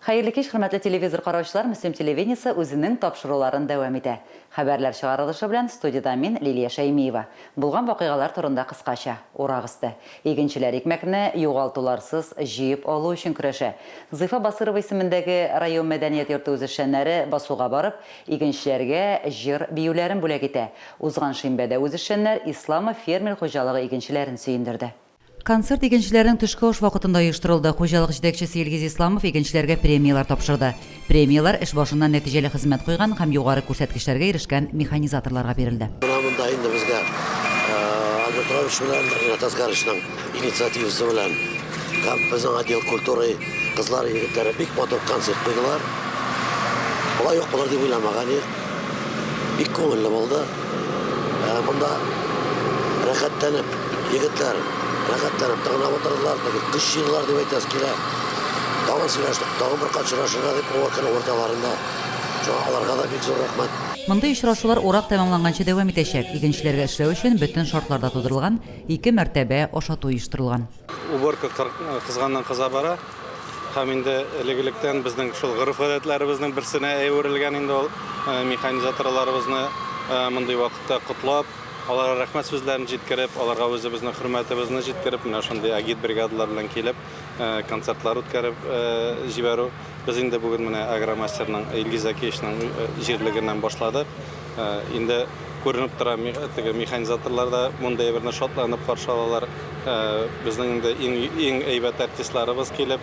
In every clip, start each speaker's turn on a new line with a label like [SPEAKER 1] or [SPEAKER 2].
[SPEAKER 1] Hayırlı kеш, hürmetli televizor караучылар, Müslüm телевидениесе үзенең тапшыруларын дәвам итә. Хәбәрләр чыгарылышы белән студияда мин Лилия Шәймиева. Булган вакыйгалар турында кыскача урагысты. Игенчеләр икмәкне югалтуларсыз җыеп алу өчен көрәшә. Зыйфа Басырова исемендәге район мәдәният йорты үзешчәннәре басуга барып, игенчеләргә җыр биюләрен бүләк итә. Узган шимбәдә үзешчәннәр Исламов фермер хуҗалыгы игенчеләрен сөендерде. Концерт игенчеләрнең төшке аш вакытында оештырылды. Хуҗалык җитәкчесе Илгиз Исламов игенчеләргә премиялар тапшырды. Премиялар эш башыннан нәтиҗәле хезмәт куйган һәм югары күрсәткечләргә ирешкән механизаторларга бирелде.
[SPEAKER 2] Монда инде безгә Альбертович белән Ринат Асгаровичның инициативасы белән һәм безнең отдел культуры кызлар егетләре бик матур концерт куйдылар. Болай юк булыр дип уйламаган идек. Бик күңелле булды. Монда рәхәтләнеп егетләр рәхәтләнеп тыңлап утырдылар, кыш җырлар дип әйтәс килә. Тагын сөйләштек, тагын бер качрашырга дип вакыт урталарында. Аларга да бик зур рәхмәт.
[SPEAKER 1] Монда очрашулар урак тәмамланганчы дәвам итәчәк. Игенчеләргә эшләү өчен бөтен шартларда тудырылган, 2 мәртәбә ашату оештырылган.
[SPEAKER 3] Уборка кызганнан-кыза бара. Һәм инде элек-электән безнең шул гырыф-гадәтләребезнең берсенә әверелгән инде ул механизаторларыбызны мондый вакытта котлап, аларга рәхмәт сүзләрен җиткереп, аларга үзебезнең хөрмәтебезне җиткереп, менә шундый агит бригадалар белән килеп, концертлар үткәреп җибәрү. Без инде бүген менә агромастерның Илгиз Акеевичның җирлегеннән башладык. Инде күренеп тора, теге механизаторлар да монда берне шатланып каршы алалар. Безнең инде иң әйбәт артистларыбыз килеп,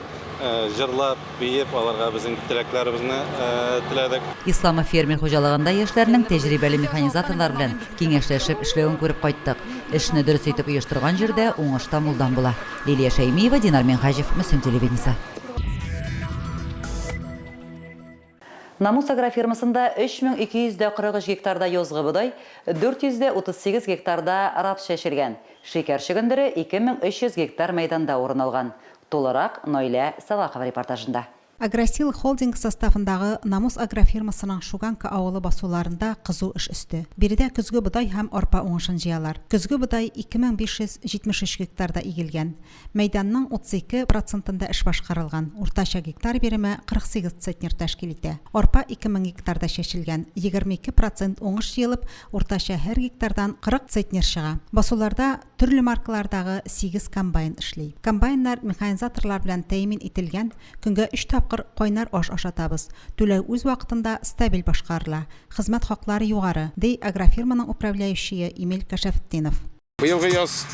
[SPEAKER 3] җырлап, биеп, аларга безнең теләкләребезне теләдек.
[SPEAKER 1] Исламов фермер хуҗалыгында яшьләрнең тәҗрибәле механизаторлар белән киңәшләшеп эшләвен күреп кайттык. Эшне дөрес итеп оештырган җирдә уңышта мулдан була. Лилия Шәймиева, Динар Менхаҗев, Müslüm телевидениесе. Намус агрофирмасында 3243 гектарда язгы будай, 438 гектарда рапс чәчелгән. Шикәр чөгендере 2300 гектар мәйданда урын алган. Толырак Нойлә Салахова репортажында.
[SPEAKER 4] Агросил холдинг составындагы Намус агрофирмасының Шуганка авылы басуларында кызу эш өсте. Биредә көзге бодай һәм арпа уңышын җыялар. Көзге бодай 2573 гектарда игелгән. Мәйданның 32% эш башкарылган. Уртача гектар биреме 48 центнер тәшкил итә. Арпа 2000 гектарда чәчелгән. 22% уңыш җыелып, уртача һәр гектардан 40 центнер чыга. Басуларда төрле маркалардагы 8 комбайн эшли. Комбайннар механизаторлар белән тәэмин ителгән. Көнгә 3 тапкыр кайнар аш ашатабыз. Түләү үз вакытында стабиль башкарыла. Хезмәт хаклары югары, ди агрофирманың управляющие Эмиль Кашафетдинов.
[SPEAKER 5] Быелгы яз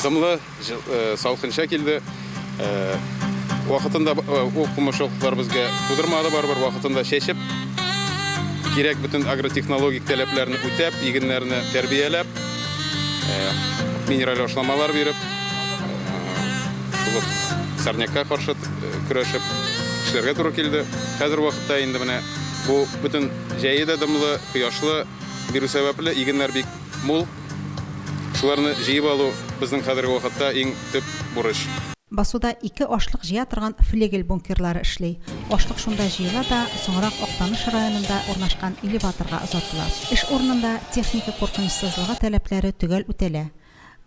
[SPEAKER 5] дымлы, салкынча килде. Вакытында укымышлыклар безгә тудырмады, барбыр вакытында чәчеп, кирәк бөтен агротехнологик таләпләрне үтәп, игеннәрне тәрбияләп, минераль ашламалар биреп, шул сорнякка каршы көрәшеп эшләргә туры килде. Хәзер вакытта инде менә бу бөтен җәе дә дымлы, кояшлы бирү сәбәпле игеннәр бик мул. Шуларны җыеп алу безнең хәзерге вакытта иң төп бурыч.
[SPEAKER 4] Басуда 2 ашлык җыя торган флегель бункерлары эшли. Ашлык шунда җыела да, соңрак Актаныш районында урнашкан элеваторга озатыла. Эш урынында техника куркынычсызлыгы таләпләре төгәл үтәлә.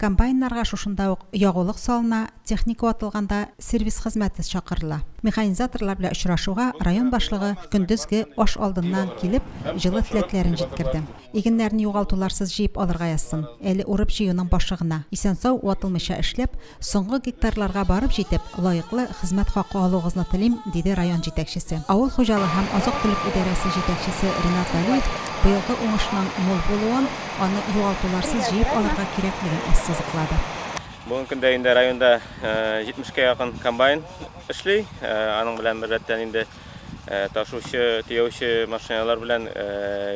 [SPEAKER 4] Комбайннарга шушында ук ягулык салына, техника атылганда сервис хезмәте чакырыла. Механизаторлар белән очрашуга район башлыгы көндезге аш алдыннан килеп, җылы теләкләрен җиткерде. Игеннәрне югалтуларсыз җыеп алырга язсын. Әле урып җыюның башлыгына исән-сау ватылмыйча эшләп, соңгы гектарларга барып җитеп, лаеклы хезмәт хакы алуыгызны телим, диде район җитәкчесе. Авыл хуҗалыгы һәм азык-төлек идарәсе җитәкчесе Ринат Вәлиев быелгы уңышның мул булуын, аны югалтуларсыз җыеп алырга кирәклеген ассызыклады.
[SPEAKER 6] Бүгенге көндә инде районда 70-кә якын комбайн эшли. Аның белән беррәттән инде ташучы, тияүче машиналар белән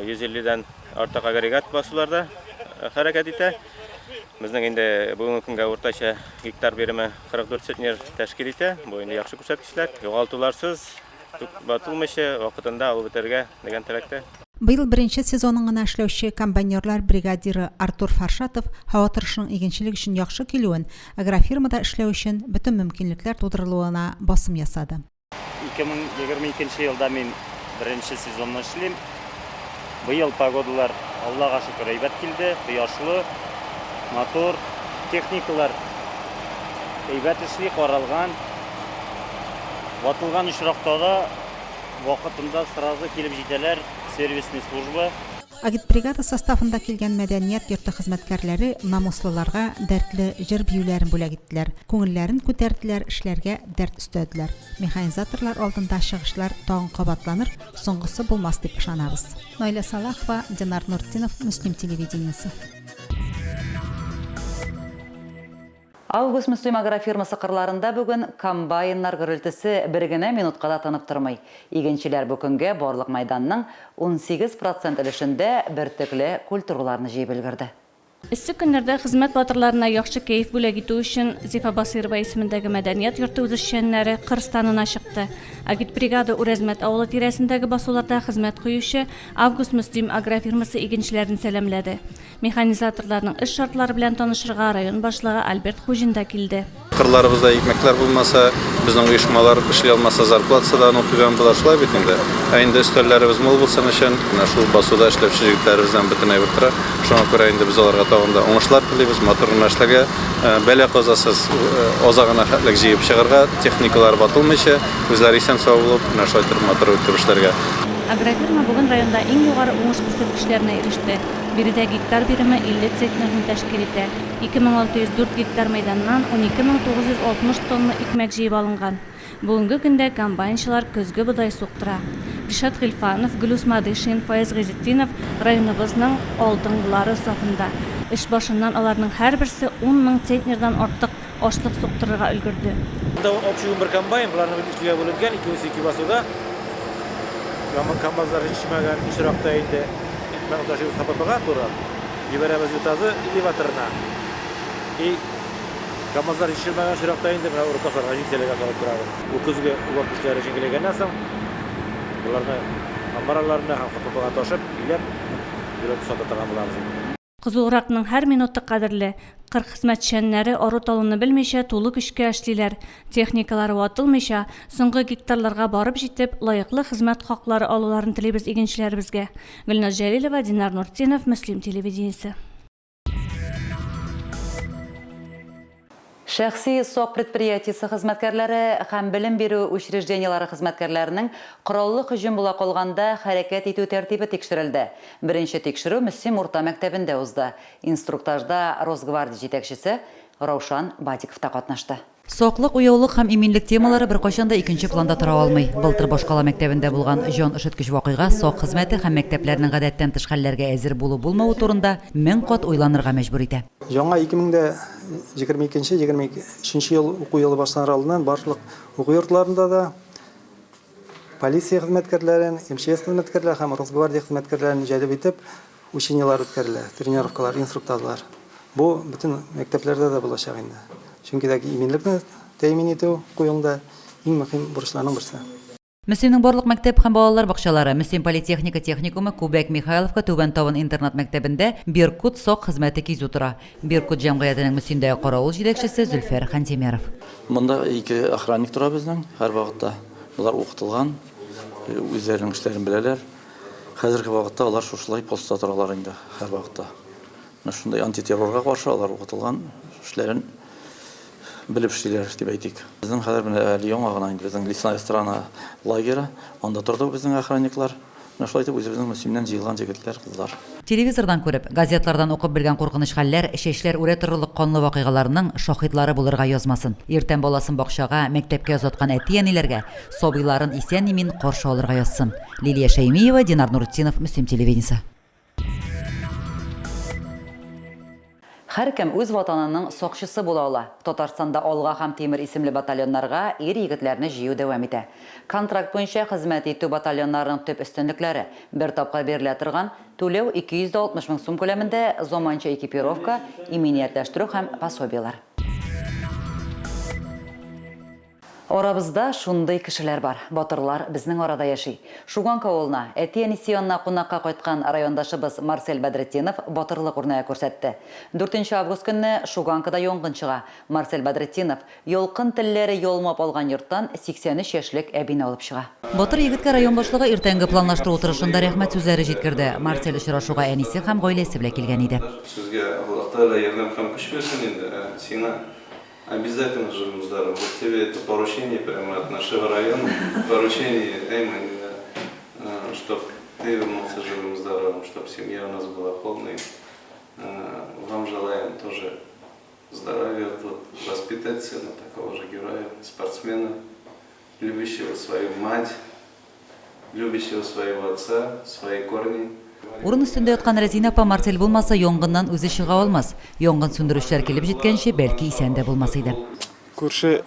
[SPEAKER 6] 150-дән артык агрегат басуларда хәрәкәт итә. Безнең инде бүгенге көнгә уртача гектар биреме 44 центнер тәшкил итә. Бу инде яхшы күрсәткечләр. Югалтуларсыз, батылмыйча вакытында алып бетәргә дигән теләктә.
[SPEAKER 4] Быел беренче сезонын гына эшләүче комбайнерлар бригадиры Артур Фаршатов һава торышының игенчелек өчен яхшы килүен, агрофирмада эшләү өчен бөтен мөмкинлекләр тудырылуына басым ясады.
[SPEAKER 7] 2022 елда мин беренче сезонны эшлим. Быел погодалар Аллага шөкер әйбәт килде, кояшлы, мотор, техникалар әйбәт эшли, каралган. Ватылган очракта да вакытында сразу килеп җитәләр сервисный служба.
[SPEAKER 4] Агитбригада составында килгән мәдәният йорты хезмәткәрләре намуслыларга дәртле җыр биюләрен бүләк иттеләр. Күңелләрен күтәрделәр, эшләргә дәрт өстәделәр. Механизаторлар алдында чыгышлар тагын кабатланыр, соңгысы булмас дип ышанабыз. Найля Салахова, Динар Нуртдинов, Муслим телевидениесе.
[SPEAKER 1] Август Муслим агрофирмасы кырларында бүген комбайннар гөрелтесе бер генә минутка да тынып тормый. Игенчеләр бу көнгә барлык мәйданның 18% өлешендә бертөкле культураларны җыеп өлгерде.
[SPEAKER 8] Эссе көннәрдә хезмәт батырларына яхшы кәйф бүләк итү өчен Зифа Басирова исемендәге мәдәният йорты үзешчәннәре Кыргызстанына чыкты. Агитбригада Үрәзмәт авылы тирәсендәге басуларда хезмәт куючы Август Муслим агрофирмасы игенчеләрен сәламләде. Механизаторларның эш шартлары белән танышырга район башлыгы Альберт Хужин да килде.
[SPEAKER 3] Кырларыбызда икмәкләр булмаса, безнең оешмалар эшли алмаса, зарплатасы да түбән була шулай бит инде. Ә инде өстәлләребез мул булсын өчен, шул басуда эшләүче җегетләребездән бөтенләй бер шуңа күрә инде biz аларга тагында уңышлар телибез, матур эшләргә, бәла казасыз азагына хәтлек җыеп чыгарга, техникалар батылмыйча, үзләре исән сау булып, шулай матур үтеп эшләргә.
[SPEAKER 8] Агрофирма бүген районда иң югары уңыш күрсәткечләренә иреште. Биредә гектар биреме 50 центнерны тәшкил итә. 2604 гектар мәйданнан 12960 тонна икмәк җыеп алынган. Бүгенге көндә комбайнчылар көзге бодай суктыра. Ришат Гыйлфанов, Гөлүс Мадышин, Фаяз Гыйзетдинов районыбызның алдынгылары сафында. Эш башыннан аларның һәрберсе 10 000 центнердан артык ашлык суктырырга өлгерде.
[SPEAKER 9] Общий бер комбайн, буларны ikkiga бүленгән, икесе ике басуда. Камазлар җитмәгән ишракта инде. Мен ташып ХППга туры. Җибәрәбез ютазы элеваторына. И Камазлар ишракмәгән ишракта инде менә уркасларга җитәләргә салып торабыз. Бу көзгә вакытлары җиңеләгәннән соң буларны амбарларына һәм ХППга ташып, иләп, бүләк сата торган булабыз.
[SPEAKER 8] Кызулракның һәр минуты кадерле. Кырк хезмәтчәннәре ару талуны белмичә тулы көчкә эшлиләр. Техникалары ватылмыйча, соңгы гектарларга барып җитеп, лаеклы хезмәт хаклары алуларын телибез игенчеләребезгә. Гөлназ Җәлилова, Динар Нуртдинов, Муслим телевидениесе.
[SPEAKER 1] Шәхси сок предприятиесе хезмәткәрләре һәм белем бирү учреждениелары хезмәткәрләренең кораллы һөҗүм була калганда хәрәкәт итү тәртибе тикшерелде. Беренче тикшерү Мөслим урта мәктәбендә узды. Инструктажда Росгвардия җитәкчесе Раушан Батиков та катнашты. Соклык, уяулык һәм иминлек темалары бер кайчан да икенче планда тора алмый. Былтыр Башкала мәктәбендә булган җан өшеткеч вакыйга сок хезмәте һәм мәктәпләрнең гадәттән тыш хәлләргә әзер булу-булмавы турында 1000 кат уйланырга мәҗбүр итә.
[SPEAKER 10] Жаңа 2022-23 ел уку елы башланыр алдыннан барлык уку йортларында да полиция хезмәткәрләрен, МЧС хезмәткәрләре һәм Росгвардия хезмәткәрләрен җәлеп итеп учениялар үткәрелә, тренировкалар, инструктажлар. Бу бөтен мәктәпләрдә дә булачак инде. Чөнки иминлекне тәэмин итү куюлда иң мөһим бурычларның берсе.
[SPEAKER 1] Мөслимнең барлык мәктәп һәм балалар бакчалары, Мөслим политехника техникумы, Күбәк Михайловка, Түбән Тавын интернат мәктәбендә Биркут сок хезмәте кизү тора. Биркут җәмгыятенең Мөслимдәге каравыл җитәкчесе Зөлфәр Хантимеров.
[SPEAKER 11] Монда ике охранник тора безнең һәр вакытта. Булар укытылган, үзләренең эшләрен беләләр. Хәзерге вакытта алар шушылай постта торалар инде һәр вакытта. Шундай антитеррорга каршы алар укытылган эшләрен белеп эшлиләр дип әйтик. Безнең хәзер менә Лион гына инде безнең лесная страна лагере, анда торды безнең охранниклар. Менә шулай итеп үзебезнең Мөслимнән җыелган җегетләр, кызлар.
[SPEAKER 1] Телевизордан күреп, газетлардан укып белгән куркыныч хәлләр, чәчләр үрә торырлык канлы вакыйгаларның шаһидлары булырга язмасын. Иртән баласын бакчага, мәктәпкә озаткан әти-әниләргә сабыйларын исән-имин каршы алырга язсын. Лилия Шәймиева, Динар Нуртдинов, Муслим телевидениесе. Һәркем үз ватанының сакчысы була ала. Татарстанда Алга һәм Тимер исемле батальоннарга ир-егетләрне җыю дәвам итә. Контракт буенча хезмәт итү батальоннарының төп өстенлекләре бер тапка бирелә торган түләү 260 000 сум күләмендә заманча экипировка, иминиятләштерү һәм пособиялар. Арабызда шундый кешеләр бар. Батырлар безнең арада яши. Шуганка авылына, әти-әнисе янына кунакка кайткан райондашыбыз Марсель Бәдретдинов батырлык үрнәге күрсәтте. 4 август көнне Шуганкада янгын чыга. Марсель Бәдретдинов ялкын телләре ялмап алган йорттан 83 яшьлек әбине алып чыга. Батыр егеткә район башлыгы иртәнге планлаштыру утырышында рәхмәт сүзләре җиткерде. Марсель очрашуга әнисе һәм гаиләсе белән килгән иде.
[SPEAKER 3] Сезгә Аллаһ Тәгалә ярдәм һәм көч бирсен инде. Сиңа Обязательно живем здоровым. Вот тебе это поручение прямо от нашего района. Поручение именно, чтобы ты вернулся живым здоровым, чтобы семья у нас была полной. Вам желаем тоже здоровья, вот, воспитать сына такого же героя, спортсмена, любящего свою мать, любящего своего отца, свои корни.
[SPEAKER 1] Урын üstünde yatkan Rezina apa Marcel bulmasa yong'indan o'zi chiqa olmas. Yong'in söndürüşler kelip жеткенше belki isen de bulmasıydı.
[SPEAKER 12] Көрші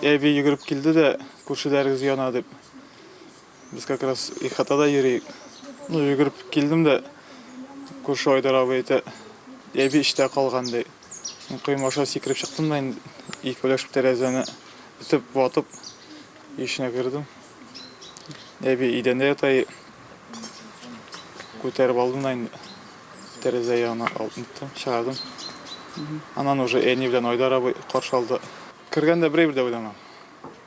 [SPEAKER 12] әбе жүгіріп келді де, көрші дәрігіз яна деп. Біз как раз ихатада ерейік. Жүгіріп келдім де, көрші Айдар абай айты, әбе іште қалғандай. Қоймаша секіріп шықтым да, екі өлешіп тәрәзені бітіп, батып, ішіне кірдім. Әбе иденде атай көтеріп алдым да, тәрәзе яғына алдым, шығардым. Анан уже әне білен Айдар абай қаршы алды. Кіргенде бір-бір де ойламам.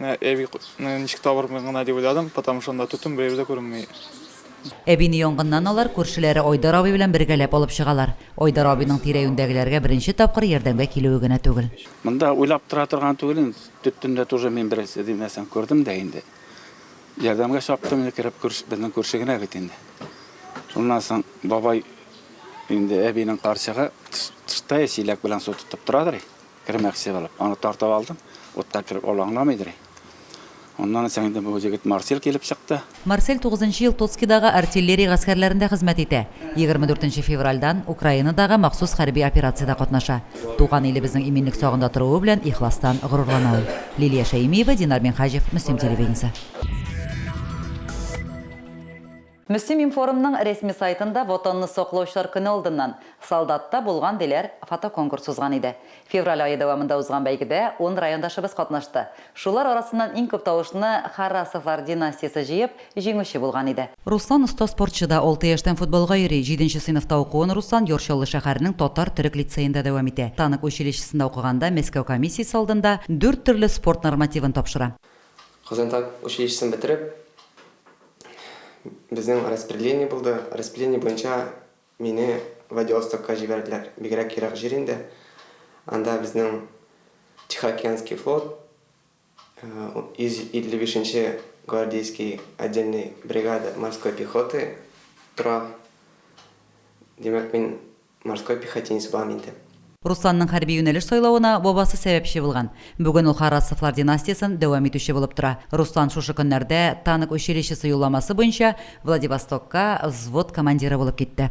[SPEAKER 12] Әбе нешік табырмын ғана деп ойладым, потому что онда түтім бір-бір де көрінмей.
[SPEAKER 1] Әбини yong'indan алар көршілері Ойдар абай белән бергәләп алып чыгалар. Ойдар абыйның тирәюндәгеләргә беренче тапкыр ярдәмгә килүе генә түгел.
[SPEAKER 13] Монда уйлап тора торган түгел, төттүндә тоже мен берсе димәсәң күрдем дә инде. Ярдәмгә чаптым, кирәп безнең күршегенә бит инде. Шуннан соң бабай инде әбинең каршыга тышта силәк белән су тотып торадыр. Кирмәкче булып, аны тартып алдым. Утта кирип олаңламыйдыр. Ondan sonra da bu jigit Marcel kelip çıktı.
[SPEAKER 1] Marcel 9 ел Тоцкидагы артиллерия гаскәрләрендә хезмәт итә. 24 февральдән Украинадагы махсус хәрби операциядә катнаша. Туган илебезнең иминлек сагында торуы белән ихластан горурлана ул. Лилия Шәймиева, Динар Минхаҗев, Мөслим телевидениесе. Мөслим информның ресми сайтында ватанны саклаучылар көне алдыннан солдатта булган диләр фотоконкурс узган иде. Февраль айы дәвамында узган бәйгедә 10 райондашыбыз катнашты. Шулар арасыннан иң күп тавышны Харрасовлар династиясе җыеп, җиңүче булган иде. Руслан оста спортчы да 6 яшьтән футболга йөри. 7нче сыйныфта укуын Руслан Йорчаллы шәһәренең Татар-Төрек лицейында дәвам итә. Танк училищесында укыганда Мәскәү комиссиясе алдында 4 төрле спорт нормативын тапшыра.
[SPEAKER 14] Казантак училищесен бетереп, безнең распределение булды. Распределение буенча мине Владивостокка җибәрделәр. Бигрәк ерак җир инде. Анда безнең Тихоокеанский флот, 155-нче гвардейский отдельный бригада морской пехоты тора. Демәк, мин морской пехотинец булам инде.
[SPEAKER 1] Русланның хәрби юнәлеш сайлауына бабасы сәбәпче булган. Бүген ул Харрасовлар династиясын дәвам итүче булып тора. Руслан шушы көннәрдә танк училищесы юлламасы буенча Владивостокка взвод командиры булып китте.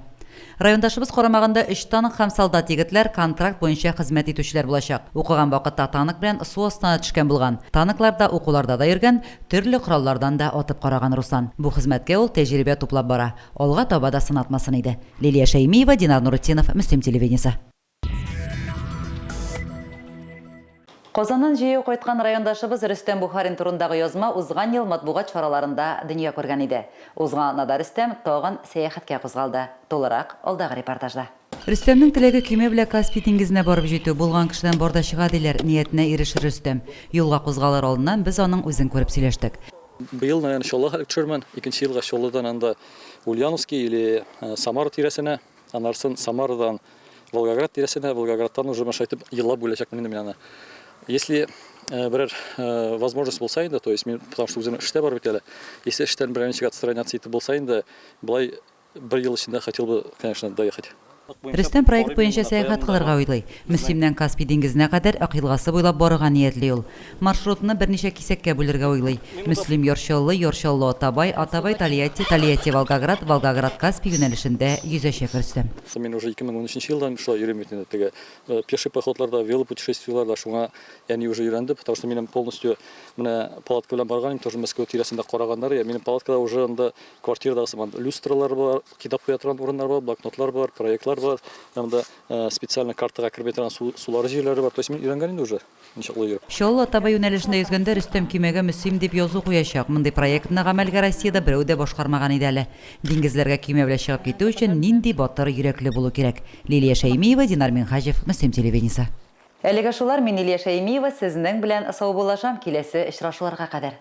[SPEAKER 1] Райондашыбыз карамагында 3 танк һәм солдат егетләр контракт буенча хезмәт итүчеләр булачак. Укыган вакытта танк белән су астына төшкән булган. Танкларда, укуларда да йөргән, төрле кораллардан да атып караган Руслан. Бу хезмәткә ул тәҗрибә туплап бара. Алга таба да сынатмасын иде. Лилия Шәймиева, Динар Нурутдинов, Мөслим телевидениесе. Казаннан җыю кайткан райондашыбыз Рөстәм Бухарин турындагы язма узган ел матбугат чараларында дөнья күргән иде. Узган Нада Рөстәм тагын сәяхәткә кузгалды. Толырак алдагы репортажда. Рөстәмнең теләге көймә белән Каспий диңгезенә барып җитү булган кешедән барда чыга диләр, ниятенә ирешер Рөстәм. Юлга кузгалыр алдыннан без аның үзен күреп сөйләштек.
[SPEAKER 15] Быел, наверное, иншаллах, төшермен. Икенче елга Чоллыдан анда Ульяновский или Самара тирәсенә, анарсын Самарадан Волгоград тирәсенә, Волгоградтан уже машайтып еллап бүләчәкмен инде мен аны. Если берәр возможность булса инде, то есть мен, потому что үзем эштә бар бит әле. Если эштән берничә отстраняться итеп булса инде, былай бер ел эчендә хотел бы, конечно, доехать.
[SPEAKER 1] Рөстәм проект буенча сәяхәт кылырга уйлый. Мөслимнән Каспий диңгезенә кадәр акылгасы буйлап барырга ниятли ул. Маршрутны берничә кисәккә бүлергә уйлый. Мөслим Йорчаллы, Йорчаллы Атабай, Атабай Тольятти, Тольятти Волгоград, Волгоград Каспий юнәлешендә yüzәчәк Рөстәм.
[SPEAKER 15] Мен уже 2013 елдан шулай йөрим инде теге пеший походларда, велопутешествияларда шуңа яни уже йөрәнде, потому что минем полностью менә палатка белән барганым, тоже Мәскәү тирәсендә караганнар. Минем палаткада уже анда квартирадагы сыман люстралар бар, китап куя торган урыннар бар, блокнотлар бар, проектлар бар. Анда специально картага киреп торган сулар җирләре бар. То есть мен өйрәнгән инде уже. Иншалла йөреп.
[SPEAKER 1] Чоллы Атабай юнәлешендә йөзгәндә Рөстәм көймәгә Мөслим дип язу куячак. Мондый проектны гамәлгә Россиядә берәү дә башкармаган иде әле. Диңгезләргә көймә белән чыгып китү өчен нинди батыр йөрәкле булу кирәк. Лилия Шәймиева, Динар Минхаҗев, Мөслим телевидениесе. Әлегә шулар, мин Лилия Шәймиева сезнең белән сау булашам киләсе очрашуларга кадәр.